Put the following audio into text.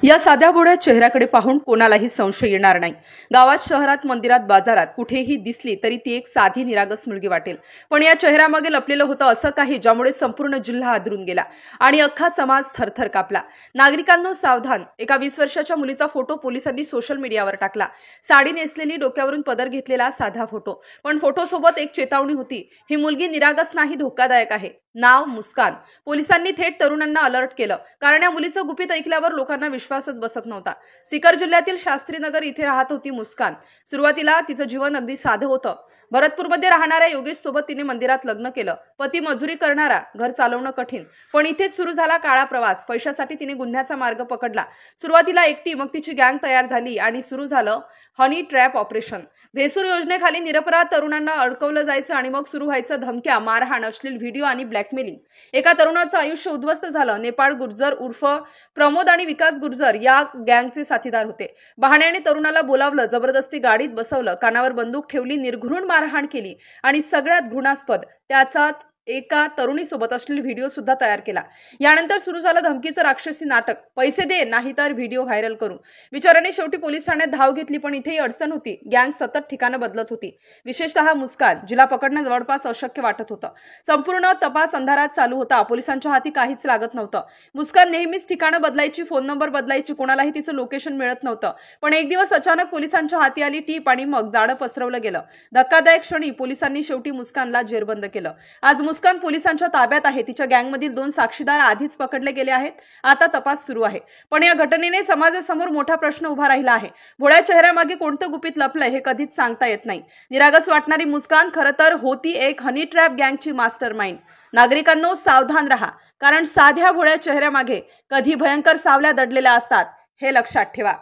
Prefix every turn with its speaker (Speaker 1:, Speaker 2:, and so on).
Speaker 1: या साध्या भोळ्या चेहऱ्याकडे पाहून कोणालाही संशय येणार नाही। गावात, शहरात, मंदिरात, बाजारात कुठेही दिसली तरी ती एक साधी निरागस मुलगी वाटेल। पण या चेहऱ्यामागे लपलेलं होतं असं काही ज्यामुळे संपूर्ण जिल्हा हादरून गेला आणि अख्खा समाज थरथर कापला। नागरिकांनो सावधान, एका 20 वर्षाच्या मुलीचा फोटो पोलिसांनी सोशल मीडियावर टाकला। साडी नेसलेली, डोक्यावरून पदर घेतलेला साधा फोटो, पण फोटोसोबत एक चेतावणी होती। ही मुलगी निरागस नाही, धोकादायक आहे। नाव मुस्कान। पोलिसांनी थेट तरुणांना अलर्ट केलं, कारण या मुलीचं गुपित ऐकल्यावर लोकांना विश्वासच बसत नव्हता। सिकर जिल्ह्यातील शास्त्रीनगर इथे राहत होती मुस्कान। सुरुवातीला तिचं जीवन अगदी साधं होतं। भरतपूरमध्ये राहणाऱ्या योगेश सोबत तिने मंदिरात लग्न केलं। पती मजुरी करणारा, घर चालवणं कठीण। पण इथेच सुरू झाला काळा प्रवास। पैशासाठी तिने गुन्ह्याचा मार्ग पकडला। सुरुवातीला एकटी, मग तिची गँग तयार झाली आणि सुरू झालं हनी ट्रॅप ऑपरेशन। भेसूर योजनेखाली निरपराध तरुणांना अडकवलं जायचं आणि मग सुरू व्हायचं धमक्या, मारहाण, अश्लील व्हिडिओ आणि ब्लॅकमेलिंग। एका तरुणाचं आयुष्य उद्ध्वस्त झालं। नेपाळ गुर्जर उर्फ प्रमोद आणि विकास गुर्जर या गँगचे साथीदार होते। बहाण्याने तरुणाला बोलावलं, जबरदस्ती गाडीत बसवलं, कानावर बंदूक ठेवली, निर्घृण मारहाण केली आणि सगळ्यात घृणास्पद, त्याचाच एका तरुणीसोबत अश्लील व्हिडिओ सुद्धा तयार केला। यानंतर सुरू झालं धमकीचं राक्षसी नाटक, पैसे दे नाहीतर व्हिडिओ व्हायरल करू। विचाराने शेवटी पोलीस ठाण्यात धाव घेतली, पण इथेही अडचण होती। गँग सतत ठिकाणं बदलत होती, विशेषतः मुस्कान, जिला पकडणं जवळपास अशक्य वाटत होतं। संपूर्ण तपास अंधारात चालू होता। पोलिसांच्या हाती काहीच लागत नव्हतं। मुस्कान नेहमीच ठिकाणं बदलायची, फोन नंबर बदलायची, कोणालाही तिचं लोकेशन मिळत नव्हतं। पण एक दिवस अचानक पोलिसांच्या हाती आली टीप आणि मग जाळं पसरवलं गेलं। धक्कादायक क्षणी पोलिसांनी शेवटी मुस्कानला जेरबंद केलं। आज मुस्कान पोलिसांच्या ताब्यात आहे। तिच्या गँगमधील 2 साक्षीदार आधीच पकडले गेले आहेत। आता तपास सुरू आहे। पण या घटनेने समाजासमोर मोठा प्रश्न उभा राहिला आहे। भोळ्या चेहऱ्यामागे कोणतं गुपित लपलंय हे कधीच सांगता येत नाही। निरागस वाटणारी मुस्कान खरं तर होती एक हनी ट्रॅप गँगची मास्टरमाइंड। नागरिकांनो सावधान रहा, कारण साध्या भोळ्या चेहऱ्यामागे कधी भयंकर सावल्या दडलेल्या असतात हे लक्षात ठेवा।